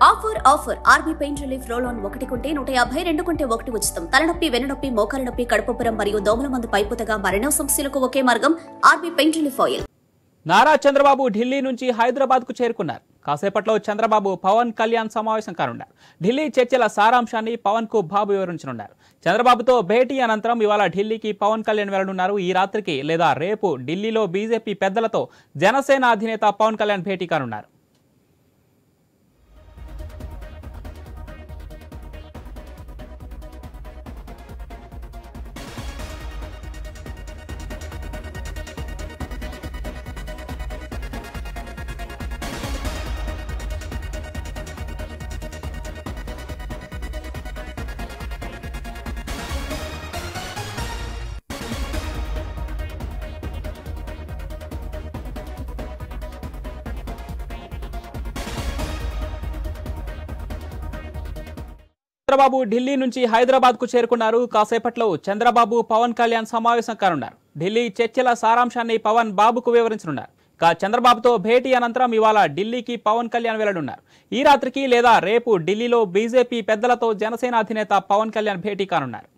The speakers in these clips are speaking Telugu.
Offer RB pain relief roll on 1 కొంటే 150, 2 కొంటే 1 ఉచితం. తలనొప్పి, వెన్నునొప్పి, మోకాల నొప్పి, కడుపుపురం మరియు దోమల మందు పైపుతగా మరెన్నో సమస్యలకు ఒకే మార్గం RB pain relief oil. Nara Chandrababu Delhi నుంచి హైదరాబాద్ కు చేరుకున్నారు. కాసేపట్లో చంద్రబాబు పవన్ కళ్యాణ్ సమావేశం కానున్నారు. ఢిల్లీ చర్చల సారాంశాన్ని పవన్ కు బాబు వివరించనున్నారు. చంద్రబాబుతో భేటీ అనంతరం ఇవాళ ఢిల్లీకి పవన్ కళ్యాణ్ వెళ్లనున్నారు. ఈ రాత్రికి లేదా రేపు ఢిల్లీలో బీజేపీ పెద్దలతో జనసేన అధినేత పవన్ కళ్యాణ్ భేటీ కానున్నారు. చంద్రబాబు ఢిల్లీ నుంచి హైదరాబాద్ కు చేరుకున్నారు. కాసేపట్లో చంద్రబాబు పవన్ కళ్యాణ్ సమావేశం కానున్నారు. ఢిల్లీ చర్చల సారాంశాన్ని పవన్ బాబుకు వివరించనున్నారు. చంద్రబాబుతో భేటీ అనంతరం ఇవాళ ఢిల్లీకి పవన్ కళ్యాణ్ వెళ్లనున్నారు. ఈ రాత్రికి లేదా రేపు ఢిల్లీలో బీజేపీ పెద్దలతో జనసేన అధినేత పవన్ కళ్యాణ్ భేటీ కానున్నారు.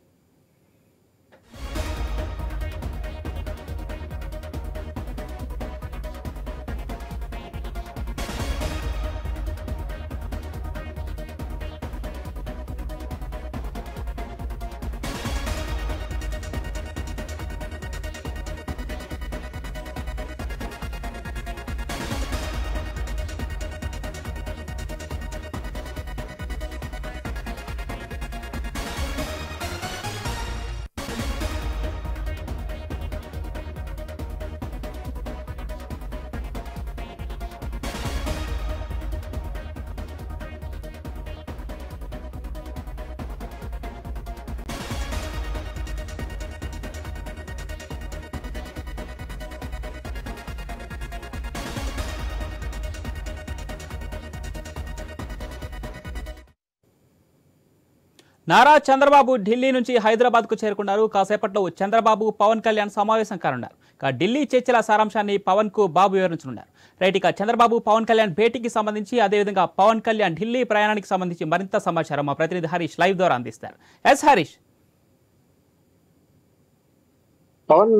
నారా చంద్రబాబు ఢిల్లీ నుంచి హైదరాబాద్ కు చేరుకున్నారు. కాసేపట్లో చంద్రబాబు పవన్ కళ్యాణ్ సమావేశం కానున్నారు. ఢిల్లీ చర్చల సారాంశాన్ని పవన్ కు బాబు వివరించనున్నారు. చంద్రబాబు పవన్ కళ్యాణ్ భేటీకి సంబంధించి అదేవిధంగా పవన్ కళ్యాణ్ ఢిల్లీ ప్రయాణానికి సంబంధించి మరింత సమాచారం మా ప్రతినిధి హరీష్ లైవ్ ద్వారా అందిస్తారు. ఎస్ హరీష్. పవన్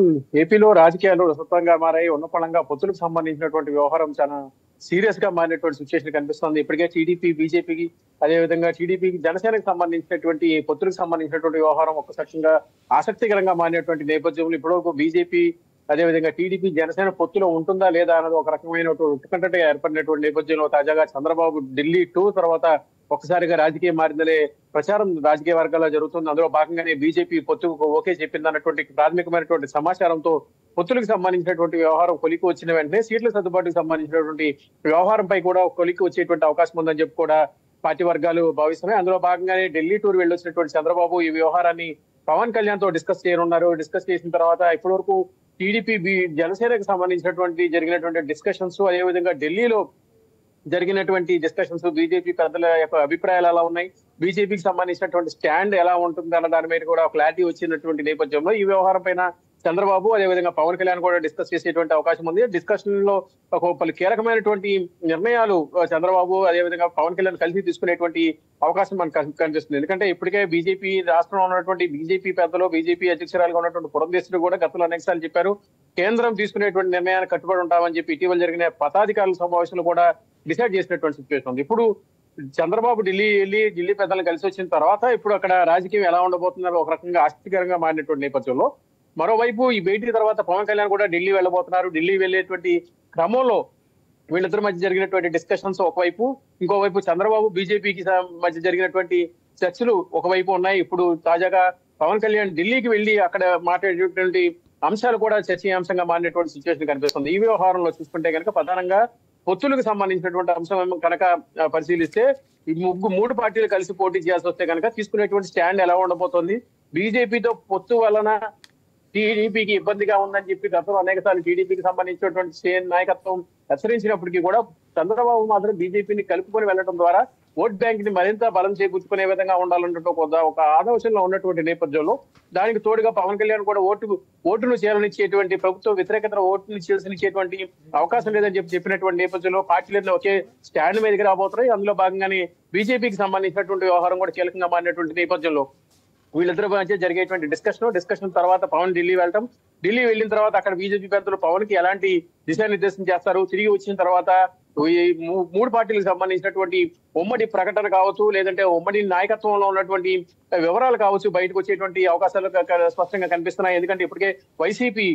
ఏపీలో రాజకీయాలు విస్తృతంగా మారాయి. ఉన్నపళంగా పొత్తులకు సంబంధించినటువంటి వ్యవహారం చాలా సీరియస్ గా మారినటువంటి సిచ్యువేషన్ కనిపిస్తుంది. ఇప్పటికే టీడీపీ, బీజేపీకి, అదేవిధంగా టీడీపీకి, జనసేనకు సంబంధించినటువంటి పొత్తులకు సంబంధించినటువంటి వ్యవహారం ఒక సఖ్యంగా ఆసక్తికరంగా మారినటువంటి నేపథ్యంలో ఇప్పటివరకు బీజేపీ, అదేవిధంగా టీడీపీ, జనసేన పొత్తులో ఉంటుందా లేదా అన్నది ఒక రకమైన ఉత్కంఠగా ఏర్పడినటువంటి నేపథ్యంలో తాజాగా చంద్రబాబు ఢిల్లీ టూర్ తర్వాత ఒక్కసారిగా రాజకీయం మారిందనే ప్రచారం రాజకీయ వర్గాల్లో జరుగుతుంది. అందులో భాగంగానే బీజేపీ పొత్తుకు ఓకే చెప్పిందన్నటువంటి ప్రాథమికమైనటువంటి సమాచారంతో పొత్తులకు సంబంధించినటువంటి వ్యవహారం కొలికి వచ్చిన వెంటనే సీట్ల సర్దుబాటుకు సంబంధించినటువంటి వ్యవహారంపై కూడా కొలికి వచ్చేటువంటి అవకాశం ఉందని చెప్పి కూడా పార్టీ వర్గాలు భావిస్తున్నాయి. అందులో భాగంగానే ఢిల్లీ టూర్ వెళ్ళొచ్చినటువంటి చంద్రబాబు ఈ వ్యవహారాన్ని పవన్ కళ్యాణ్ తో డిస్కస్ చేయనున్నారు. డిస్కస్ చేసిన తర్వాత ఇప్పటి వరకు టీడీపీ, జనసేనకు సంబంధించినటువంటి జరిగినటువంటి డిస్కషన్స్, అదేవిధంగా ఢిల్లీలో జరిగినటువంటి డిస్కషన్స్, బీజేపీ పెద్దల యొక్క అభిప్రాయాలు ఎలా ఉన్నాయి, బీజేపీకి సంబంధించినటువంటి స్టాండ్ ఎలా ఉంటుంది అన్న దాని మీద కూడా క్లారిటీ వచ్చినటువంటి నేపథ్యంలో ఈ వ్యవహారం పైన చంద్రబాబు అదేవిధంగా పవన్ కళ్యాణ్ కూడా డిస్కస్ చేసేటువంటి అవకాశం ఉంది. డిస్కషన్ లో పలు కీలకమైనటువంటి నిర్ణయాలు చంద్రబాబు అదేవిధంగా పవన్ కళ్యాణ్ కలిసి తీసుకునేటువంటి అవకాశం మనకు కనిపిస్తుంది. ఎందుకంటే ఇప్పటికే బీజేపీ రాష్ట్రంలో ఉన్నటువంటి బీజేపీ పెద్దలు, బీజేపీ అధ్యక్షురాలుగా ఉన్నటువంటి పురంధేశ్వరి కూడా గతంలో అనేక సార్లు చెప్పారు కేంద్రం తీసుకునేటువంటి నిర్ణయాన్ని కట్టుబడి ఉంటామని చెప్పి. ఇటీవల జరిగిన పదాధికారుల సమావేశంలో కూడా డిసైడ్ చేసినటువంటి సిచ్యువేషన్ ఉంది. ఇప్పుడు చంద్రబాబు ఢిల్లీ పెద్దలను కలిసి వచ్చిన తర్వాత ఇప్పుడు అక్కడ రాజకీయం ఎలా ఉండబోతుందో ఒక రకంగా ఆసక్తికరంగా మారినటువంటి నేపథ్యంలో మరోవైపు ఈ భేటీ తర్వాత పవన్ కళ్యాణ్ కూడా ఢిల్లీ వెళ్ళబోతున్నారు. ఢిల్లీ వెళ్ళేటువంటి క్రమంలో వీళ్ళిద్దరి మధ్య జరిగినటువంటి డిస్కషన్స్ ఒకవైపు, ఇంకోవైపు చంద్రబాబు బీజేపీకి మధ్య జరిగినటువంటి చర్చలు ఒకవైపు ఉన్నాయి. ఇప్పుడు తాజాగా పవన్ కళ్యాణ్ ఢిల్లీకి వెళ్లి అక్కడ మాట్లాడేటువంటి అంశాలు కూడా చర్చనీయాంశంగా మారినటువంటి సిచ్యువేషన్ కనిపిస్తుంది. ఈ వ్యవహారంలో చూసుకుంటే కనుక ప్రధానంగా పొత్తులకు సంబంధించినటువంటి అంశం కనుక పరిశీలిస్తే ఈ మూడు పార్టీలు కలిసి పోటీ చేయాల్సి వస్తే కనుక తీసుకునేటువంటి స్టాండ్ ఎలా ఉండబోతోంది, బీజేపీతో పొత్తు వలన టీడీపీకి ఇబ్బందిగా ఉందని చెప్పి గతంలో అనేక సార్లు టీడీపీకి సంబంధించినటువంటి నాయకత్వం హెచ్చరించినప్పటికీ కూడా చంద్రబాబు మాత్రం బీజేపీని కలుపుకొని వెళ్లడం ద్వారా ఓట్ బ్యాంక్ ని మరింత బలం చేకూర్చుకునే విధంగా ఉండాలన్నట్టు ఒక ఆలోచనలో ఉన్నటువంటి నేపథ్యంలో దానికి తోడుగా పవన్ కళ్యాణ్ కూడా ఓటును చేరనిచ్చేటువంటి ప్రభుత్వ వ్యతిరేకత ఓటును చేరనిచ్చేటువంటి అవకాశం లేదని చెప్పినటువంటి నేపథ్యంలో పార్టీలన్నీ ఒకే స్టాండ్ మీదకి రాబోతున్నాయి. అందులో భాగంగానే బీజేపీకి సంబంధించినటువంటి వ్యవహారం కూడా కీలకంగా మారినటువంటి నేపథ్యంలో వీళ్ళిద్దరి మధ్య జరిగేటువంటి డిస్కషన్ తర్వాత పవన్ ఢిల్లీ వెళ్ళిన తర్వాత అక్కడ బీజేపీ పెద్దలు పవన్ కి ఎలాంటి దిశానిర్దేశం చేస్తారు, తిరిగి వచ్చిన తర్వాత ఈ మూడు పార్టీలకు సంబంధించినటువంటి ఉమ్మడి ప్రకటన కావచ్చు, లేదంటే ఉమ్మడి నాయకత్వంలో ఉన్నటువంటి వివరాలు కావచ్చు బయటకు వచ్చేటువంటి అవకాశాలు స్పష్టంగా కనిపిస్తున్నాయి. ఎందుకంటే ఇప్పటికే వైసీపీ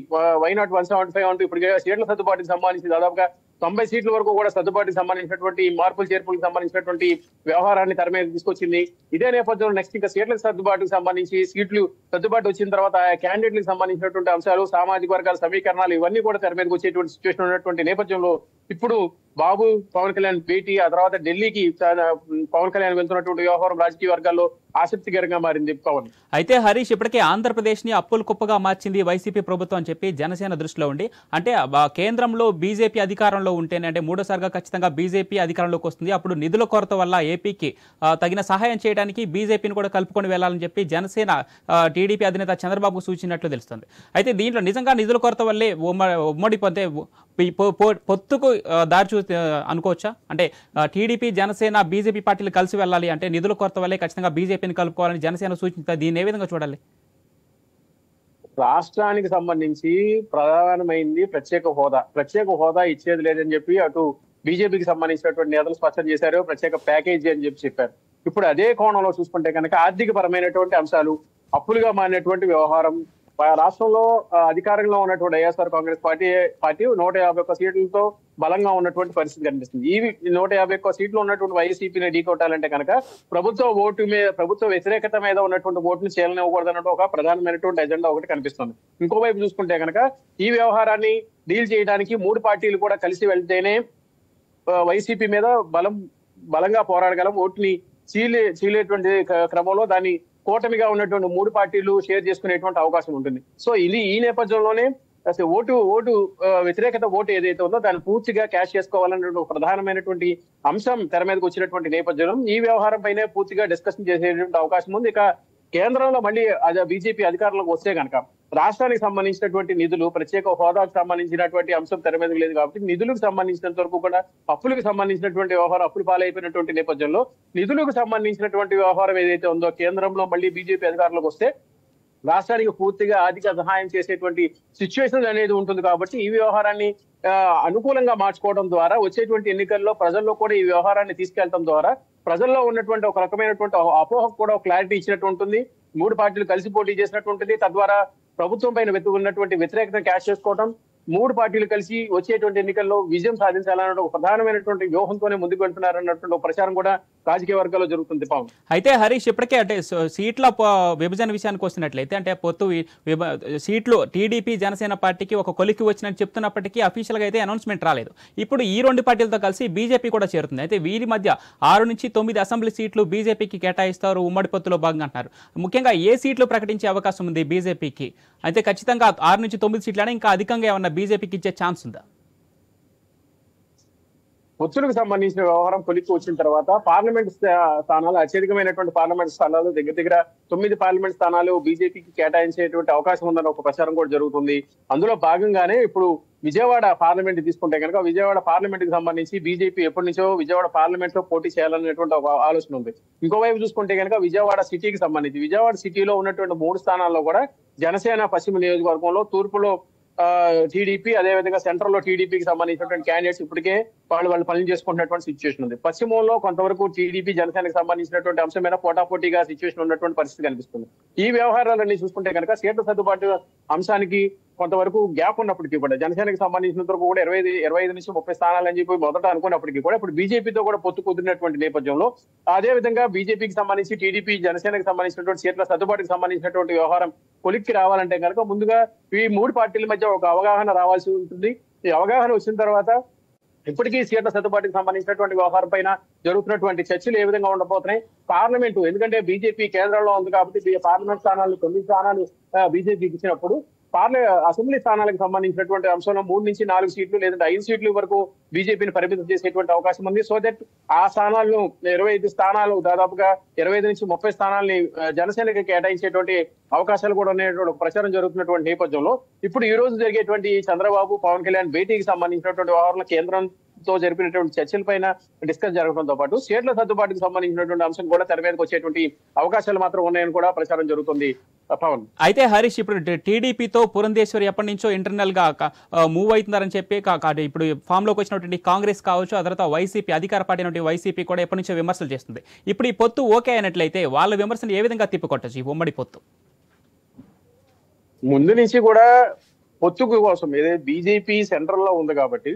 వైనాట్ 175 అంటూ ఇప్పటికే సీట్ల సర్దుబాటుకు సంబంధించి దాదాపుగా 90 సీట్ల వరకు కూడా సర్దుబాటుకు సంబంధించినటువంటి మార్పులు చేర్పులకు సంబంధించినటువంటి వ్యవహారాన్ని తెర మీద తీసుకొచ్చింది. ఇదే నేపథ్యంలో నెక్స్ట్ ఇంకా సీట్లకు సర్దుబాటుకు సంబంధించి సీట్లు సర్దుబాటు వచ్చిన తర్వాత క్యాండిడేట్లకు సంబంధించినటువంటి అంశాలు, సామాజిక వర్గాల సమీకరణాలు ఇవన్నీ కూడా తెర మీదకి వచ్చేటువంటి సిచ్యువేషన్ ఉన్నటువంటి నేపథ్యంలో ఇప్పుడు బాబు పవన్ కళ్యాణ్ భేటీ, ఆ తర్వాత ఢిల్లీకి పవన్ కళ్యాణ్ వెళ్తున్నటువంటి వ్యవహారం రాజకీయ వర్గాల్లో ఆసక్తికరంగా మారింది. పవన్ అయితే హరీష్ ఇప్పటికే ఆంధ్రప్రదేశ్ ని అప్పుల కుప్పగా మార్చింది వైసీపీ ప్రభుత్వం అని చెప్పి జనసేన దృష్టిలో ఉండి, అంటే కేంద్రంలో బీజేపీ అధికారంలో ఉంటేనే, అంటే మూడోసారిగా ఖచ్చితంగా బీజేపీ అధికారంలోకి వస్తుంది, అప్పుడు నిధుల కొరత వల్ల ఏపీకి తగిన సహాయం చేయడానికి బీజేపీని కూడా కలుపుకొని వెళ్లాలని చెప్పి జనసేన టీడీపీ అధినేత చంద్రబాబు సూచించినట్లు తెలుస్తుంది. అయితే దీంట్లో నిజంగా నిధుల కొరత వల్లే ఉమ్మడి పొత్తుకు దారి అనుకోవచ్చా? అంటే టీడీపీ జనసేన బీజేపీ పార్టీలు కలిసి వెళ్ళాలి అంటే నిధుల కొరత వల్లే ఖచ్చితంగా బీజేపీని కలుపుకోవాలని జనసేన సూచించారు. దీన్ని ఏ విధంగా చూడాలి? రాష్ట్రానికి సంబంధించి ప్రధానమైంది ప్రత్యేక హోదా ఇచ్చేది లేదని చెప్పి అటు బీజేపీకి సంబంధించినటువంటి నేతలు స్పష్టం చేశారు. ప్రత్యేక ప్యాకేజీ అని చెప్పారు. ఇప్పుడు అదే కోణంలో చూసుకుంటే కనుక ఆర్థిక పరమైనటువంటి అంశాలు, అప్పులుగా మారినటువంటి వ్యవహారం, రాష్ట్రంలో అధికారంలో ఉన్నటువంటి వైఎస్ఆర్ కాంగ్రెస్ పార్టీ 151 సీట్లతో బలంగా ఉన్నటువంటి పరిస్థితి కనిపిస్తుంది. ఈ 151 సీట్లు ఉన్నటువంటి వైసీపీని ఢీకొట్టాలంటే కనుక ప్రభుత్వ వ్యతిరేకత మీద ఉన్నటువంటి ఓటును చేయనివ్వకూడదన్నట్టు ఒక ప్రధానమైనటువంటి ఎజెండా ఒకటి కనిపిస్తుంది. ఇంకోవైపు చూసుకుంటే కనుక ఈ వ్యవహారాన్ని డీల్ చేయడానికి మూడు పార్టీలు కూడా కలిసి వెళ్తేనే వైసీపీ మీద బలంగా పోరాడగలం, ఓటుని చీలేటువంటి క్రమంలో దాన్ని కూటమిగా ఉన్నటువంటి మూడు పార్టీలు షేర్ చేసుకునేటువంటి అవకాశం ఉంటుంది. సో ఈ నేపథ్యంలోనే అసలు ఓటు వ్యతిరేకత ఓటు ఏదైతే ఉందో దాన్ని పూర్తిగా క్యాష్ చేసుకోవాలనే ఒక ప్రధానమైనటువంటి అంశం తెర మీదకి వచ్చినటువంటి నేపథ్యంలో ఈ వ్యవహారం పైనే పూర్తిగా డిస్కషన్ చేసేటువంటి అవకాశం ఉంది. ఇక కేంద్రంలో మళ్ళీ బీజేపీ అధికారంలోకి వస్తే కనుక రాష్ట్రానికి సంబంధించినటువంటి నిధులు, ప్రత్యేక హోదాకు సంబంధించినటువంటి అంశం తెర మీదకి లేదు కాబట్టి నిధులకు సంబంధించినంత వరకు కూడా అప్పులకు సంబంధించినటువంటి వ్యవహారం అప్పులు పాలైపోయినటువంటి నేపథ్యంలో నిధులకు సంబంధించినటువంటి వ్యవహారం ఏదైతే ఉందో కేంద్రంలో మళ్ళీ బీజేపీ అధికారంలోకి వస్తే రాష్ట్రానికి పూర్తిగా ఆర్థిక సహాయం చేసేటువంటి సిచ్యువేషన్ అనేది ఉంటుంది. కాబట్టి ఈ వ్యవహారాన్ని అనుకూలంగా మార్చుకోవడం ద్వారా వచ్చేటువంటి ఎన్నికల్లో ప్రజల్లో కూడా ఈ వ్యవహారాన్ని తీసుకెళ్లడం ద్వారా ప్రజల్లో ఉన్నటువంటి ఒక రకమైనటువంటి అపోహకు కూడా క్లారిటీ ఇచ్చినట్టు ఉంటుంది. మూడు పార్టీలు కలిసి పోటీ చేసినట్టు ఉంటుంది. తద్వారా ప్రభుత్వం పైన ఉన్నటువంటి వ్యతిరేకతను క్యాష్ చేసుకోవడం, మూడు పార్టీలు కలిసి వచ్చేటువంటి ఎన్నికల్లో విజయం సాధించాలన్న ఒక ప్రధానమైనటువంటి వ్యూహంతోనే ముందుకు వెళ్తున్నారన్నటువంటి ప్రచారం కూడా రాజకీయ వర్గాల్లో జరుగుతుంది. పవన్ అయితే హరీష్ ఇప్పటికే అంటే సీట్ల విభజన విషయానికి వస్తున్నట్లయితే అంటే పొత్తు సీట్లు టీడీపీ జనసేన పార్టీకి ఒక కొలికి వచ్చినట్టు చెప్తున్నప్పటికీ అఫీషియల్ గా అయితే అనౌన్స్మెంట్ రాలేదు. ఇప్పుడు ఈ రెండు పార్టీలతో కలిసి బీజేపీ కూడా చేరుతుంది. అయితే వీరి మధ్య 6 నుంచి 9 అసెంబ్లీ సీట్లు బీజేపీకి కేటాయిస్తారు, ఉమ్మడి పొత్తులో భాగంగా అంటున్నారు. ముఖ్యంగా ఏ సీట్లు ప్రకటించే అవకాశం ఉంది బీజేపీకి? అయితే ఖచ్చితంగా 6 నుంచి 9 సీట్లనే ఇంకా అధికంగా ఏమన్నా బీజేపీకి ఇచ్చే ఛాన్స్ ఉందా? పొత్తులకు సంబంధించిన వ్యవహారం కొలిక్కి వచ్చిన తర్వాత పార్లమెంట్ స్థానాలు, అత్యధికమైనటువంటి పార్లమెంట్ స్థానాలు, దగ్గర 9 పార్లమెంట్ స్థానాలు బీజేపీకి కేటాయించేటువంటి అవకాశం ఉందని ఒక ప్రచారం కూడా జరుగుతుంది. అందులో భాగంగానే ఇప్పుడు విజయవాడ పార్లమెంట్ తీసుకుంటే కనుక విజయవాడ పార్లమెంట్ కి సంబంధించి బీజేపీ ఎప్పటి నుంచో విజయవాడ పార్లమెంట్ లో పోటీ చేయాలనేటువంటి ఒక ఆలోచన ఉంది. ఇంకోవైపు చూసుకుంటే కనుక విజయవాడ సిటీకి సంబంధించి విజయవాడ సిటీలో ఉన్నటువంటి 3 స్థానాల్లో కూడా జనసేన పశ్చిమ నియోజకవర్గంలో, తూర్పులో టీడీపీ, అదేవిధంగా సెంట్రల్ లో టీడీపీకి సంబంధించినటువంటి క్యాండిడేట్స్ ఇప్పటికే వాళ్ళు పనులు చేసుకుంటున్నటువంటి సిచ్యువేషన్ ఉంది. పశ్చిమంలో కొంతవరకు టీడీపీ జనసేనకు సంబంధించినటువంటి అంశం మీద పోటాపోటీగా సిచ్యువేషన్ ఉన్నటువంటి పరిస్థితి కనిపిస్తుంది. ఈ వ్యవహారాలన్నీ చూసుకుంటే కనుక సీట్ల సర్దుబాటు అంశానికి కొంతవరకు గ్యాప్ ఉన్నప్పటికీ కూడా జనసేనకు సంబంధించినంత వరకు కూడా 25 నుంచి 30 స్థానాలు అని చెప్పి మొదట అనుకున్నప్పటికీ కూడా ఇప్పుడు బీజేపీతో కూడా పొత్తు కుదిరినటువంటి నేపథ్యంలో అదే విధంగా బీజేపీకి సంబంధించి టీడీపీ జనసేనకు సంబంధించినటువంటి సీట్ల సర్దుబాటుకు సంబంధించినటువంటి వ్యవహారం కొలిక్కి రావాలంటే కనుక ముందుగా ఈ 3 పార్టీల మధ్య ఒక అవగాహన రావాల్సి ఉంటుంది. ఈ అవగాహన వచ్చిన తర్వాత ఇప్పటికీ సీట్ల సర్దుబాటుకు సంబంధించినటువంటి వ్యవహారం పైన జరుగుతున్నటువంటి చర్చలు ఏ విధంగా ఉండబోతున్నాయి, పార్లమెంటు ఎందుకంటే బీజేపీ కేంద్రంలో ఉంది కాబట్టి పార్లమెంట్ స్థానాలు 9 స్థానాలు బీజేపీకి ఇచ్చినప్పుడు అసెంబ్లీ స్థానాలకు సంబంధించినటువంటి అంశంలో 3 నుంచి 4 సీట్లు లేదంటే 5 సీట్ల వరకు బీజేపీని పరిమితం చేసేటువంటి అవకాశం ఉంది. సో దట్ ఆ స్థానాలను 25 స్థానాలు దాదాపుగా 25 నుంచి 30 స్థానాలని జనసేనకి కేటాయించేటువంటి అవకాశాలు కూడా ఉన్నటువంటి ప్రచారం జరుగుతున్నటువంటి నేపథ్యంలో ఇప్పుడు ఈ రోజు జరిగేటువంటి చంద్రబాబు పవన్ కళ్యాణ్ భేటీకి సంబంధించినటువంటి వ్యవహారంలో కేంద్రంతో జరిపినటువంటి చర్చల పైన డిస్కస్ జరగడంతో పాటు సీట్ల సర్దుబాటుకు సంబంధించినటువంటి అంశం కూడా తెర మీదకి వచ్చేటువంటి అవకాశాలు మాత్రం ఉన్నాయని కూడా ప్రచారం జరుగుతుంది. పవన్ అయితే హరీష్ ఇప్పుడు టీడీపీతో పురంధేశ్వరి ఎప్పటి నుంచో ఇంటర్నల్ గా మూవ్ అవుతున్నారని చెప్పి ఇప్పుడు ఫామ్ లోకి వచ్చినటువంటి కాంగ్రెస్ కావచ్చు, ఆ తర్వాత వైసీపీ అధికార పార్టీ నుండి వైసీపీ కూడా ఎప్పటి నుంచో విమర్శలు చేస్తుంది. ఇప్పుడు ఈ పొత్తు ఓకే అయినట్లయితే వాళ్ళ విమర్శలు ఏ విధంగా తిప్పికొట్టచ్చు ఈ ఉమ్మడి పొత్తు? ముందు నుంచి కూడా పొత్తుకు కోసం ఏదైతే బీజేపీ సెంట్రల్ లో ఉంది కాబట్టి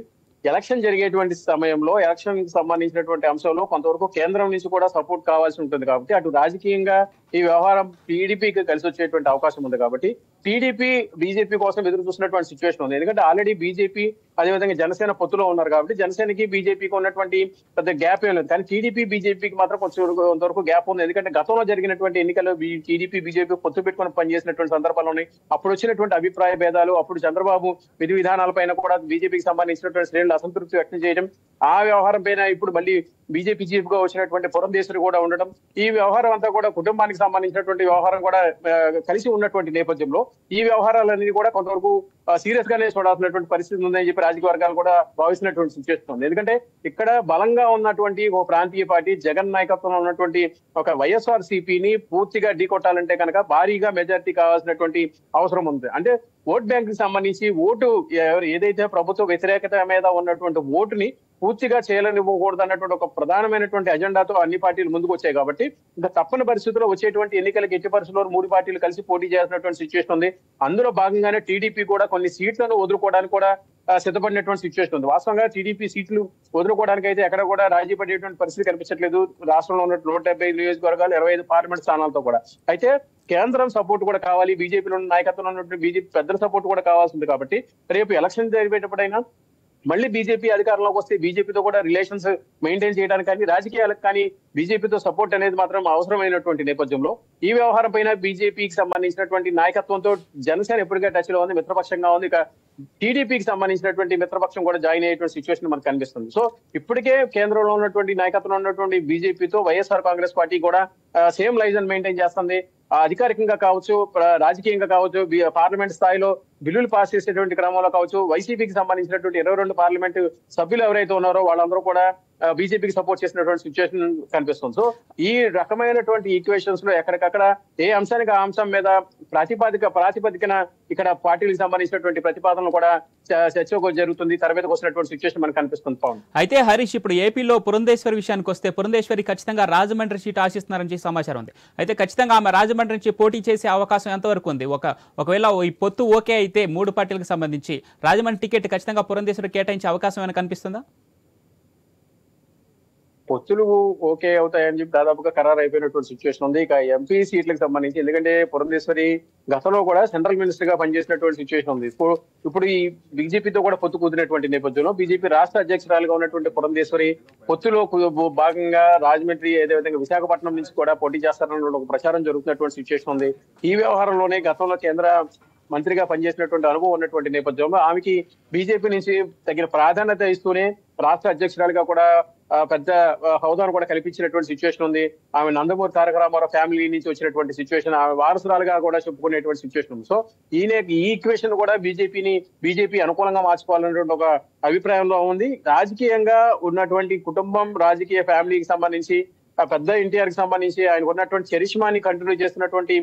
ఎలక్షన్ జరిగేటువంటి సమయంలో ఎలక్షన్ కి సంబంధించినటువంటి అంశంలో కొంతవరకు కేంద్రం నుంచి కూడా సపోర్ట్ కావాల్సి ఉంటుంది కాబట్టి అటు రాజకీయంగా ఈ వ్యవహారం టీడీపీకి కలిసి వచ్చేటువంటి అవకాశం ఉంది కాబట్టి టీడీపీ బీజేపీ కోసం ఎదురు చూసినటువంటి సిచ్యువేషన్ ఉంది. ఎందుకంటే ఆల్రెడీ బీజేపీ అదేవిధంగా జనసేన పొత్తులో ఉన్నారు కాబట్టి జనసేనకి బీజేపీకి ఉన్నటువంటి పెద్ద గ్యాప్ ఏం లేదు. కానీ టీడీపీ బీజేపీకి మాత్రం కొంతవరకు గ్యాప్ ఉంది. ఎందుకంటే గతంలో జరిగినటువంటి ఎన్నికల్లో టీడీపీ బీజేపీ పొత్తు పెట్టుకుని పనిచేసినటువంటి సందర్భాలు అప్పుడు వచ్చినటువంటి అభిప్రాయ భేదాలు, అప్పుడు చంద్రబాబు విధి విధానాలపైన కూడా బీజేపీకి సంబంధించినటువంటి శ్రేణులు అసంతృప్తి వ్యక్తం చేయడం, ఆ వ్యవహారం పైన ఇప్పుడు మళ్ళీ బీజేపీ చీఫ్ గా వచ్చినటువంటి పురంధేశ్వరి కూడా ఉండడం, ఈ వ్యవహారం అంతా కూడా కుటుంబానికి సంబంధించినటువంటి వ్యవహారం కూడా కలిసి ఉన్నటువంటి నేపథ్యంలో ఈ వ్యవహారాలన్నీ కూడా కొంతవరకు సీరియస్ గానే చూడాల్సినటువంటి పరిస్థితి ఉందని చెప్పి రాజకీయ వర్గాలు కూడా భావిస్తున్నటువంటి సిచ్యువేషన్ ఉంది. ఎందుకంటే ఇక్కడ బలంగా ఉన్నటువంటి ఒక ప్రాంతీయ పార్టీ జగన్ నాయకత్వంలో ఉన్నటువంటి ఒక వైఎస్ఆర్ సిపిని పూర్తిగా ఢీకొట్టాలంటే కనుక భారీగా మెజారిటీ కావాల్సినటువంటి అవసరం ఉంది. అంటే ఓట్ బ్యాంక్ కి సంబంధించి ఓటు ఏదైతే ప్రభుత్వ వ్యతిరేకత మీద ఉన్నటువంటి ఓటుని పూర్తిగా చేయలేనివ్వకూడదు అన్నటువంటి ఒక ప్రధానమైనటువంటి అజెండాతో అన్ని పార్టీలు ముందుకు వచ్చాయి కాబట్టి ఇంకా తప్పని పరిస్థితుల్లో వచ్చేటువంటి ఎన్నికలకు ఎట్టి పరిస్థితుల్లో 3 పార్టీలు కలిసి పోటీ చేయాల్సినటువంటి సిచ్యువేషన్ ఉంది. అందులో భాగంగానే టీడీపీ కూడా కొన్ని సీట్లను వదులుకోవడానికి కూడా సిద్ధపడినటువంటి సిచ్యువేషన్ ఉంది. వాస్తవంగా టీడీపీ సీట్లు వదులుకోవడానికి అయితే ఎక్కడ కూడా రాజీ పడేటువంటి పరిస్థితి కనిపించట్లేదు. రాష్ట్రంలో ఉన్న 175 నియోజకవర్గాలు 25 పార్లమెంట్ స్థానాలతో కూడా. అయితే కేంద్రం సపోర్ట్ కూడా కావాలి, బీజేపీలో నాయకత్వంలో ఉన్నటువంటి బీజేపీ పెద్దల సపోర్ట్ కూడా కావాల్సి ఉంది కాబట్టి రేపు ఎలక్షన్ జరిగేటప్పుడైనా మళ్ళీ బీజేపీ అధికారంలోకి వస్తే బీజేపీతో కూడా రిలేషన్స్ మెయింటైన్ చేయడానికి కానీ రాజకీయాలకు కానీ బీజేపీతో సపోర్ట్ అనేది మాత్రం అవసరమైనటువంటి నేపథ్యంలో ఈ వ్యవహారం పైన బీజేపీకి సంబంధించినటువంటి నాయకత్వంతో జనసేన ఎప్పటికే టచ్ లో ఉంది, మిత్రపక్షంగా ఉంది. ఇక టీడీపీకి సంబంధించినటువంటి మిత్రపక్షం కూడా జాయిన్ అయ్యేటువంటి సిచ్యువేషన్ మనకు కనిపిస్తుంది. సో ఇప్పటికే కేంద్రంలో ఉన్నటువంటి నాయకత్వంలో ఉన్నటువంటి బీజేపీతో వైఎస్ఆర్ కాంగ్రెస్ పార్టీ కూడా సేమ్ లైజన్ మెయింటైన్ చేస్తుంది. అధికారికంగా కావచ్చు, రాజకీయంగా కావచ్చు, పార్లమెంట్ స్థాయిలో బిల్లులు పాస్ చేసేటువంటి క్రమంలో కావచ్చు, వైసీపీకి సంబంధించినటువంటి 22 పార్లమెంట్ సభ్యులు ఎవరైతే ఉన్నారో వాళ్ళందరూ కూడా బీజేపీకి సపోర్ట్ చేసినటువంటి సిచ్యువేషన్ కనిపిస్తుంది. సో ఈ రకమైనటువంటి ఈక్వేషన్స్ లో ఎక్కడికక్కడ ఏ అంశానికి ఆ అంశం మీద ప్రాతిపదికన ఇక్కడ పార్టీలకు సంబంధించినటువంటి ప్రతిపాదనలు కూడా చర్చ జరుగుతుంది, తెర మీదకి వస్తున్నటువంటి సిచ్యువేషన్ మనకు కనిపిస్తుంది. పవన్, అయితే హరీష్ ఇప్పుడు ఏపీలో పురంధేశ్వరి విషయానికి వస్తే పురంధేశ్వరి ఖచ్చితంగా రాజమండ్రి సీట్ ఆశిస్తున్నారని సమాచారం ఉంది. అయితే ఖచ్చితంగా ఆమె రాజమండ్రి నుంచి పోటీ చేసే అవకాశం ఎంతవరకు ఉంది? ఒకవేళ ఈ పొత్తు ఓకే అయితే 3 పార్టీలకు సంబంధించి రాజమండ్రి టికెట్ ఖచ్చితంగా పురంధేశ్వరి కేటాయించే అవకాశం ఏమైనా కనిపిస్తుందా? పొత్తులు ఓకే అవుతాయని చెప్పి దాదాపుగా ఖరారు అయిపోయినటువంటి సిచ్యువేషన్ ఉంది. ఇక ఎంపీ సీట్లకు సంబంధించి ఎందుకంటే పురంధేశ్వరి గతంలో కూడా సెంట్రల్ మినిస్టర్ గా పనిచేసినటువంటి సిచ్యువేషన్ ఉంది. ఇప్పుడు ఈ బీజేపీతో కూడా పొత్తు కుదిరినటువంటి నేపథ్యంలో బీజేపీ రాష్ట్ర అధ్యక్షురాలుగా ఉన్నటువంటి పురంధేశ్వరి పొత్తులో భాగంగా రాజమండ్రి అదేవిధంగా విశాఖపట్నం నుంచి కూడా పోటీ చేస్తారన్న ఒక ప్రచారం జరుగుతున్నటువంటి సిచ్యువేషన్ ఉంది. ఈ వ్యవహారంలోనే గతంలో కేంద్ర మంత్రిగా పనిచేసినటువంటి అనుభవం ఉన్నటువంటి నేపథ్యంలో ఆమెకి బీజేపీ నుంచి తగిన ప్రాధాన్యత ఇస్తూనే రాష్ట్ర అధ్యక్షురాలుగా కూడా పెద్ద హోదాను కూడా కల్పించినటువంటి సిచ్యువేషన్ ఉంది. ఆమె నందమూరి తారక రామారావు ఫ్యామిలీ నుంచి వచ్చినటువంటి సిచ్యువేషన్, ఆమె వారసురాలుగా కూడా చెప్పుకునేటువంటి సిచ్యువేషన్ ఉంది. సో ఈ ఈక్వేషన్ కూడా బీజేపీ అనుకూలంగా మార్చుకోవాలనేటువంటి ఒక అభిప్రాయంలో ఉంది. రాజకీయంగా ఉన్నటువంటి కుటుంబం, రాజకీయ ఫ్యామిలీకి సంబంధించి పెద్ద ఎన్టీఆర్ కి సంబంధించి ఆయనకు ఉన్నటువంటి చరిష్మాని కంటిన్యూ చేస్తున్నటువంటి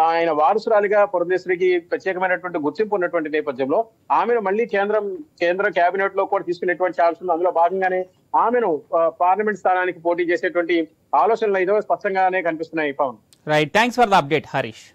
ఆయన వారసురాలిగా పురంధేశ్వరికి ప్రత్యేకమైనటువంటి గుర్తింపు ఉన్నటువంటి నేపథ్యంలో ఆమెను మళ్ళీ కేంద్ర కేబినెట్ లో కూడా తీసుకునేటువంటి ఛాన్స్ ఉంది. అందులో భాగంగానే ఆమెను పార్లమెంట్ స్థానానికి పోటీ చేసేటువంటి ఆలోచనలు ఏదో స్పష్టంగానే కనిపిస్తున్నాయి. Pavan, right, thanks for the update Harish.